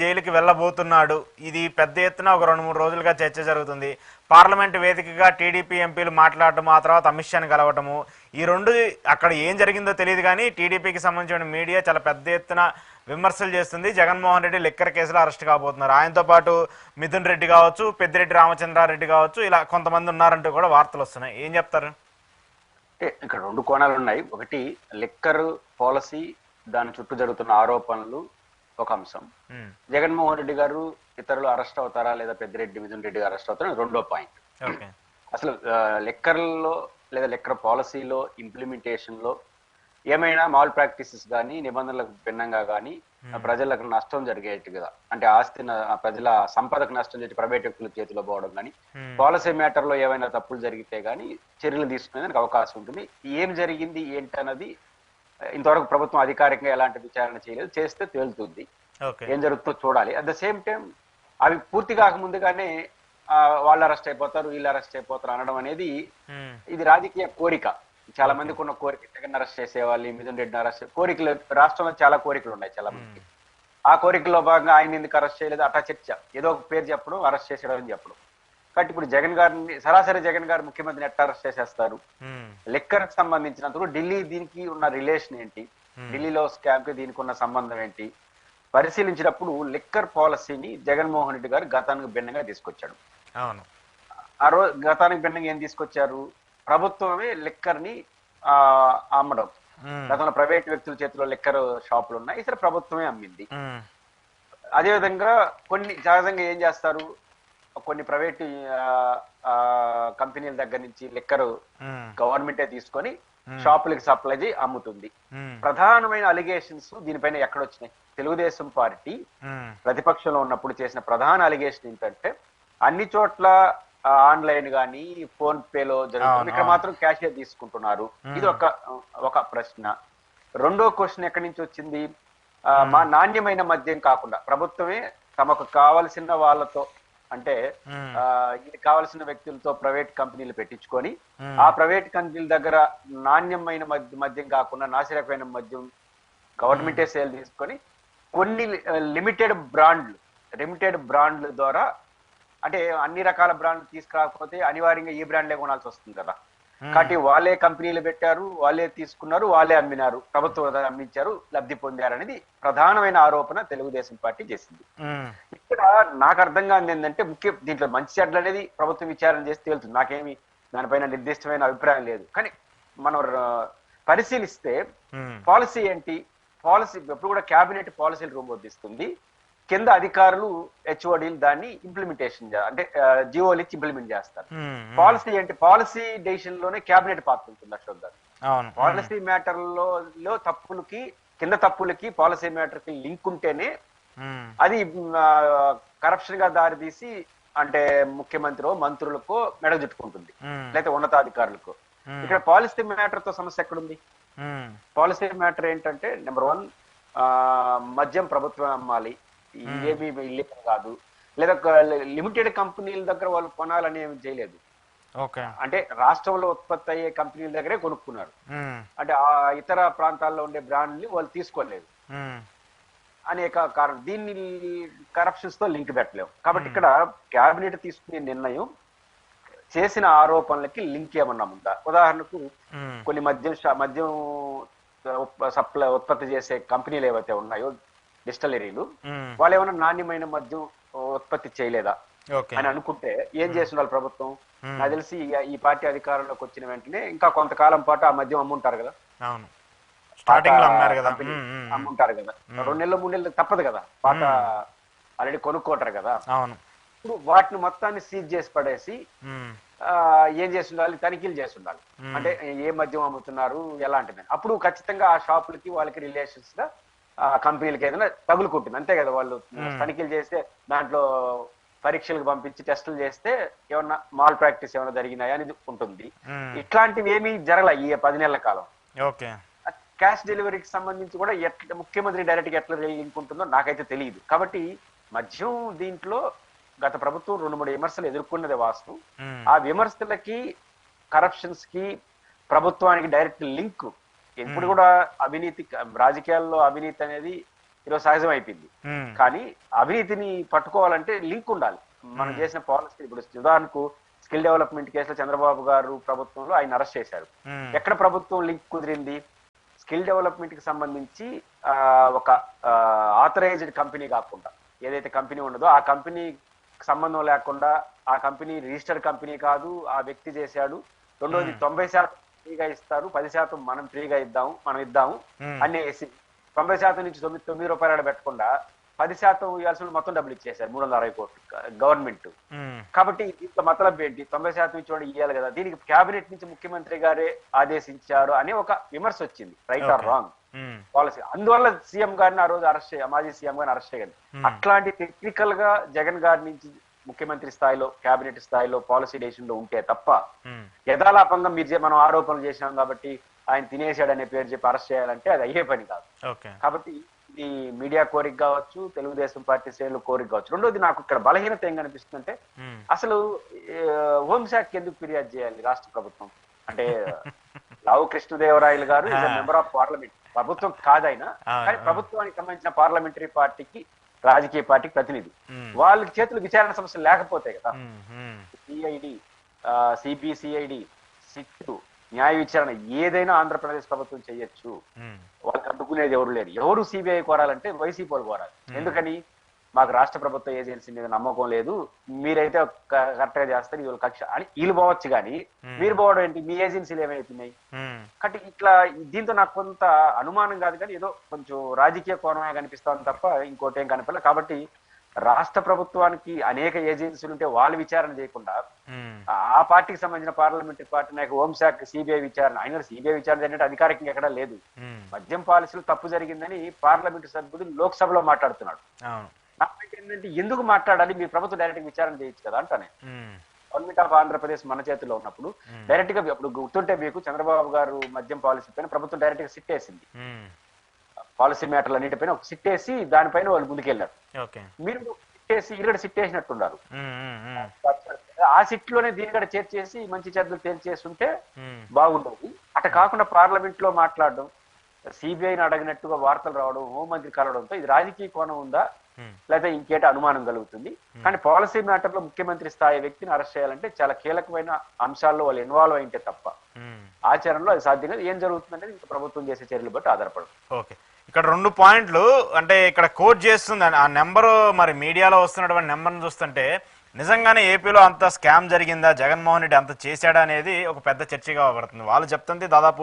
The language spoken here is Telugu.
జైలుకి వెళ్ళబోతున్నాడు. ఇది పెద్ద ఎత్తున ఒక 2-3 రోజులుగా చర్చ జరుగుతుంది. పార్లమెంటు వేదికగా టీడీపీ ఎంపీలు మాట్లాడటం, ఆ తర్వాత అమిత్ షాని కలవటము, ఈ రెండు అక్కడ ఏం జరిగిందో తెలియదు కానీ టీడీపీకి సంబంధించిన మీడియా చాలా పెద్ద ఎత్తున విమర్శలు చేస్తుంది. జగన్మోహన్ రెడ్డి లిక్కర్ కేసులో అరెస్ట్ కాబోతున్నారు. ఆయనతో పాటు మిథున్ రెడ్డి కావచ్చు, పెద్దిరెడ్డి రామచంద్రారెడ్డి కావచ్చు, ఇలా కొంతమంది ఉన్నారంటూ కూడా వార్తలు వస్తున్నాయి. ఏం చెప్తారు? ఇక్కడ రెండు కోణాలు ఉన్నాయి. ఒకటి లిక్కర్ పాలసీ, దాని చుట్టూ జరుగుతున్న ఆరోపణలు ఒక అంశం. జగన్మోహన్ రెడ్డి గారు ఇతరులు అరెస్ట్ అవుతారా లేదా పెద్దిరెడ్డి మిథున్ రెడ్డి అరెస్ట్ అవుతారా రెండో పాయింట్. అసలు లెక్కర్లో లేదా లెక్కర్ పాలసీలో ఇంప్లిమెంటేషన్ లో ఏమైనా మాల్ ప్రాక్టీసెస్ కానీ నిబంధనలకు భిన్నంగా కానీ ప్రజలకు నష్టం జరిగేట్టు కదా, అంటే ఆస్తి ప్రజల సంపదకు నష్టం చేసి ప్రైవేట్ వ్యక్తుల చేతిలో పోవడం కానీ, పాలసీ మ్యాటర్ లో ఏమైనా తప్పులు జరిగితే కానీ చర్యలు తీసుకునేందుకు అవకాశం ఉంటుంది. ఏం జరిగింది ఏంటన్నది ఇంతవరకు ప్రభుత్వం అధికారికంగా ఎలాంటి విచారణ చేయలేదు. చేస్తే తేలుతుంది, ఏం జరుగుతుందో చూడాలి. అట్ ద సేమ్ టైం అవి పూర్తి కాకముందుగానే వాళ్ళు అరెస్ట్ అయిపోతారు, వీళ్ళు అరెస్ట్ అయిపోతారు అనడం అనేది ఇది రాజకీయ కోరిక. చాలా మందికి ఉన్న కోరిక, జగన్ అరెస్ట్ చేసేవాళ్ళు, మిథున్ రెడ్డిని అరెస్ట్ కోరికలు రాష్ట్రంలో చాలా కోరికలు ఉన్నాయి చాలా మందికి. ఆ కోరికల్లో భాగంగా ఆయన ఎందుకు అరెస్ట్ చేయలేదు అట్లా చర్చ, ఏదో ఒక పేరు చెప్పడం, అరెస్ట్ చేసేయడం చెప్పడం. కాబట్టి ఇప్పుడు జగన్ గారిని సరాసరి జగన్ గారు ముఖ్యమంత్రిని ఎట్లా అరెస్ట్ చేసేస్తారు? లెక్కర్ కి సంబంధించినందుకు ఢిల్లీ దీనికి ఉన్న రిలేషన్ ఏంటి, ఢిల్లీలో స్కామ్ కి దీనికి ఉన్న సంబంధం ఏంటి పరిశీలించినప్పుడు లిక్కర్ పాలసీని జగన్మోహన్ రెడ్డి గారు గతానికి భిన్నంగా తీసుకొచ్చాడు. ఆ రోజు గతానికి భిన్నంగా ఏం తీసుకొచ్చారు? ప్రభుత్వమే లిక్కర్ ని అమ్మడం. గతంలో ప్రైవేట్ వ్యక్తుల చేతిలో లిక్కర్ షాపులు ఉన్నాయి, సరే ప్రభుత్వమే అమ్మింది. అదేవిధంగా కొన్ని సహజంగా ఏం చేస్తారు, కొన్ని ప్రైవేట్ కంపెనీల దగ్గర నుంచి లిక్కర్ గవర్నమెంటే తీసుకొని షాపులకి సప్లై చేసి అమ్ముతుంది. ప్రధానమైన అలిగేషన్స్ దీనిపైన ఎక్కడొచ్చినాయి? తెలుగుదేశం పార్టీ ప్రతిపక్షంలో ఉన్నప్పుడు చేసిన ప్రధాన అలిగేషన్ ఏంటంటే అన్ని చోట్ల ఆన్లైన్ గానీ ఫోన్ పేలో జరుగుతుంది, ఇక్కడ మాత్రం క్యాషియర్ తీసుకుంటున్నారు. ఇది ఒక ప్రశ్న. రెండో క్వశ్చన్ ఎక్కడి నుంచి వచ్చింది? మా నాణ్యమైన మద్యం కాకుండా ప్రభుత్వమే తమకు కావలసిన వాళ్ళతో, అంటే ఇది కావలసిన వ్యక్తులతో ప్రైవేట్ కంపెనీలు పెట్టించుకొని ఆ ప్రైవేట్ కంపెనీల దగ్గర నాణ్యమైన మద్యం కాకుండా నాసిరకమైన మద్యం గవర్నమెంటే సేల్ తీసుకొని కొన్ని లిమిటెడ్ బ్రాండ్ల ద్వారా, అంటే అన్ని రకాల బ్రాండ్లు తీసుకురాకపోతే అనివార్యంగా ఈ బ్రాండ్లే కొనాల్సి వస్తుంది కదా. కాబట్టి వాళ్ళే కంపెనీలు పెట్టారు, వాళ్ళే తీసుకున్నారు, వాళ్ళే అమ్మినారు, ప్రభుత్వం అమ్మించారు, లబ్ధి పొందారు అనేది ప్రధానమైన ఆరోపణ తెలుగుదేశం పార్టీ చేసింది. ఇక్కడ నాకు అర్థం కాదు ఏంటంటే దీంట్లో మంచి చెడ్లు అనేది ప్రభుత్వం విచారణ చేసి తేలుతుంది. నాకేమి దానిపైన నిర్దిష్టమైన అభిప్రాయం లేదు. కానీ మనం పరిశీలిస్తే పాలసీ ఏంటి? పాలసీ ఎప్పుడు కూడా క్యాబినెట్ పాలసీలు రూపొందిస్తుంది, కింద అధికారులు హెచ్ఓడీలు దాన్ని ఇంప్లిమెంటేషన్ అంటే జియోలు ఇచ్చి ఇంప్లిమెంట్ చేస్తారు. పాలసీ ఏంటి? పాలసీ డెసిషన్ లోనే క్యాబినెట్ పాత్ర ఉంటుంది అశోక్ గారు. పాలసీ మ్యాటర్ లో తప్పులకి, కింద తప్పులకి పాలసీ మ్యాటర్ కి లింక్ ఉంటేనే అది కరప్షన్ గా దారితీసి అంటే ముఖ్యమంత్రి మంత్రులకు మెడ చుట్టుకుంటుంది, లేకపోతే ఉన్నతాధికారులకు. ఇక్కడ పాలసీ మ్యాటర్ తో సమస్య ఎక్కడుంది? పాలసీ మ్యాటర్ ఏంటంటే నెంబర్ 1, మద్యం ప్రభుత్వం అమ్మాలి, ఇదేమి ఇల్లీగల్ కాదు, లేదా లిమిటెడ్ కంపెనీల దగ్గర వాళ్ళు కొనాలని ఏమి చేయలేదు. అంటే రాష్ట్రంలో ఉత్పత్తి అయ్యే కంపెనీల దగ్గరే కొనుక్కున్నారు, అంటే ఆ ఇతర ప్రాంతాల్లో ఉండే బ్రాండ్ని వాళ్ళు తీసుకోలేదు అనేక కారణం. దీన్ని కరప్షన్స్ తో లింక్ పెట్టలేము. కాబట్టి ఇక్కడ క్యాబినెట్ తీసుకునే నిర్ణయం చేసిన ఆరోపణలకి లింక్ ఏమన్నా ఉందా? ఉదాహరణకు కొన్ని మద్యం సప్లై ఉత్పత్తి చేసే కంపెనీలు ఏవైతే ఉన్నాయో డిస్టలరీలు, వాళ్ళు ఏమైనా నాణ్యమైన మద్యం ఉత్పత్తి చేయలేదా అని అనుకుంటే ఏం చేస్తున్నారు ప్రభుత్వం? నాకు తెలిసి ఈ పార్టీ అధికారంలోకి వచ్చిన వెంటనే ఇంకా కొంతకాలం పాటు ఆ మద్యం అమ్ముంటారు కదా, అమ్ముంటారు కదా, 2 నెలలు 3 నెలలు తప్పదు కదా, పాట ఆల్రెడీ కొనుక్కోటారు కదా. ఇప్పుడు వాటిని మొత్తాన్ని సీజ్ చేసి పడేసి ఏం చేసి ఉండాలి? తనిఖీలు చేసి ఉండాలి. అంటే ఏ మద్యం అమ్ముతున్నారు ఎలాంటిది. అప్పుడు ఖచ్చితంగా ఆ షాపులకి వాళ్ళకి రిలేషన్స్ గా కంపెనీలకి ఏదైనా తగులుకుంటుంది, అంతే కదా. వాళ్ళు తనిఖీలు చేస్తే దాంట్లో పరీక్షలకు పంపించి టెస్టులు చేస్తే ఏమన్నా మాల్ ప్రాక్టీస్ ఏమైనా జరిగినాయా అనేది ఉంటుంది. ఇట్లాంటివి ఏమీ జరగల ఈ 10 నెలల కాలం. క్యాష్ డెలివరీకి సంబంధించి కూడా ముఖ్యమంత్రి డైరెక్ట్ గా ఎట్లా లింక్ ఉంటుందో నాకైతే తెలియదు. కాబట్టి మద్యం దీంట్లో గత ప్రభుత్వం 2-3 విమర్శలు ఎదుర్కొన్నది వాస్తవం. ఆ విమర్శలకి, కరప్షన్స్ కి, ప్రభుత్వానికి డైరెక్ట్ లింక్ ఎప్పుడు కూడా అవినీతి, రాజకీయాల్లో అవినీతి అనేది ఈరోజు సహజం అయిపోయింది. ఉమ్, కానీ అవినీతిని పట్టుకోవాలంటే లింక్ ఉండాలి. మనం చేసిన పాలసీ ఇప్పుడు ఉదాహరణకు స్కిల్ డెవలప్మెంట్ కేసులో చంద్రబాబు గారు ప్రభుత్వంలో ఆయన అరెస్ట్ చేశారు. ఉమ్, ఎక్కడ ప్రభుత్వం లింక్ కుదిరింది? స్కిల్ డెవలప్మెంట్ కి సంబంధించి ఒక ఆథరైజ్డ్ కంపెనీ కాకుండా ఏదైతే కంపెనీ ఉండదో ఆ కంపెనీకి సంబంధం లేకుండా, ఆ కంపెనీ రిజిస్టర్డ్ కంపెనీ కాదు, ఆ వ్యక్తి చేశాడు. రెండోది 90% ఫ్రీగా ఇస్తారు, 10% మనం ఇద్దాము అనేసి 90% నుంచి 9 రూపాయలు పెట్టకుండా 10% ఇవ్వాల్సిన మొత్తం డబ్బులు ఇచ్చేశారు, 360 కోట్లు గవర్నమెంట్. కాబట్టి ఇంత మతలబ్ ఏంటి? 90% ఇచ్చేవాడు ఇవ్వాలి కదా. దీనికి కేబినెట్ నుంచి ముఖ్యమంత్రి గారే ఆదేశించారు అనే ఒక విమర్శ వచ్చింది. Right are wrong policy. అందువల్ల సీఎం గారిని ఆ రోజు మాజీ సీఎం గారిని అరెస్ట్ చేయాలి. అట్లాంటి టెక్నికల్ గా జగన్ గారి నుంచి ముఖ్యమంత్రి స్థాయిలో, కేబినెట్ స్థాయిలో పాలసీ డెసిషన్ లో ఉంటే తప్ప యథాలాపంగా మనం ఆరోపణలు చేసినాం కాబట్టి ఆయన తినేశాడనే పేరు చెప్పి అరెస్ట్ చేయాలంటే అది అయ్యే పని కాదు. కాబట్టి ఇది మీడియా కోరిక కావచ్చు, తెలుగుదేశం పార్టీ శ్రేణులు కోరిక కావచ్చు. రెండోది నాకు ఇక్కడ బలహీనత ఏం కనిపిస్తుందంటే అసలు హోంశాఖకి ఎందుకు ఫిర్యాదు చేయాలి రాష్ట్ర ప్రభుత్వం? అంటే లావు కృష్ణదేవరాయలు గారు ఈజ్ మెంబర్ ఆఫ్ పార్లమెంట్, ప్రభుత్వం కాదైనా కానీ ప్రభుత్వానికి సంబంధించిన పార్లమెంటరీ పార్టీకి, రాజకీయ పార్టీకి ప్రతినిధి. వాళ్ళకి చేతులు విచారణ సమస్యలు లేకపోతే కదా సిఐడి, సిబిసిఐడి, సిట్ న్యాయ విచారణ ఏదైనా ఆంధ్రప్రదేశ్ ప్రభుత్వం చేయొచ్చు. వాళ్ళకి అడ్డుకునేది ఎవరు లేరు. ఎవరు సిబిఐ కోరాలంటే వైసీపీ వాళ్ళు కోరాలి. ఎందుకని? మాకు రాష్ట్ర ప్రభుత్వ ఏజెన్సీ మీద నమ్మకం లేదు, మీరైతే కరెక్ట్ గా చేస్తారు, ఇది కక్ష అని వీళ్ళు పోవచ్చు. కానీ మీరు పోవడం ఏంటి? మీ ఏజెన్సీలు ఏమైతున్నాయి? కాబట్టి ఇట్లా దీంతో నాకు కొంత అనుమానం కాదు, కానీ ఏదో కొంచెం రాజకీయ కోణమే కనిపిస్తాను తప్ప ఇంకోటి ఏం కనిపించలేదు. కాబట్టి రాష్ట్ర ప్రభుత్వానికి అనేక ఏజెన్సీలు ఉంటే వాళ్ళు విచారణ చేయకుండా ఆ పార్టీకి సంబంధించిన పార్లమెంటరీ పార్టీ నాయకు హోంశాఖ సిబిఐ విచారణ, ఆయన సిబిఐ విచారణ అనేది అధికారికంగా ఎక్కడా లేదు. మద్యం పాలసీలు తప్పు జరిగిందని పార్లమెంటు సభ్యుడు లోక్సభలో మాట్లాడుతున్నాడు. నా పాయింట్ ఏంటంటే ఎందుకు మాట్లాడాలి? మీ ప్రభుత్వం డైరెక్ట్ విచారణ చేయొచ్చు కదా అంటానే. గవర్నమెంట్ ఆఫ్ ఆంధ్రప్రదేశ్ మన చేతిలో ఉన్నప్పుడు డైరెక్ట్ గా, ఇప్పుడు గుర్తుంటే మీకు చంద్రబాబు గారు మద్యం పాలసీ పైన ప్రభుత్వం డైరెక్ట్ గా సిట్ వేసింది. పాలసీ మ్యాటర్లు అన్నిటిపైన ఒక సిట్ వేసి దానిపైన వాళ్ళు ముందుకెళ్లారు. మీరు సిట్ వేసి ఇక్కడ సిట్ వేసినట్టున్నారు. ఆ సిట్ లోనే దీని కూడా చేర్చేసి మంచి చెడ్డలు తేల్చేస్తుంటే బాగుండదు. అట్లా కాకుండా పార్లమెంట్ లో మాట్లాడడం, సిబిఐని అడిగినట్టుగా వార్తలు రావడం, హోంమంత్రి కలవడంతో ఇది రాజకీయ కోణం ఉందా లేదా ఇంకేట అనుమానం కలుగుతుంది. కానీ పాలసీ మ్యాటర్ లో ముఖ్యమంత్రి స్థాయి వ్యక్తిని అరెస్ట్ చేయాలంటే చాలా కీలకమైన అంశాల్లో వాళ్ళు ఇన్వాల్వ్ అయితే తప్ప ఆచరణలో అది సాధ్యం కాదు. ఏం జరుగుతుందంటే ఇంకా ప్రభుత్వం చేసే చర్యలు బట్టి ఆధారపడదు. ఓకే, ఇక్కడ 2 పాయింట్లు అంటే ఇక్కడ కోట్ చేస్తుంది ఆ నెంబరు, మరి మీడియాలో వస్తున్నటువంటి నెంబర్ని చూస్తుంటే నిజంగానే ఏపీలో అంత స్కామ్ జరిగిందా, జగన్మోహన్ రెడ్డి అంత చేశాడా అనేది ఒక పెద్ద చర్చగా పడుతుంది. వాళ్ళు చెప్తుంది దాదాపు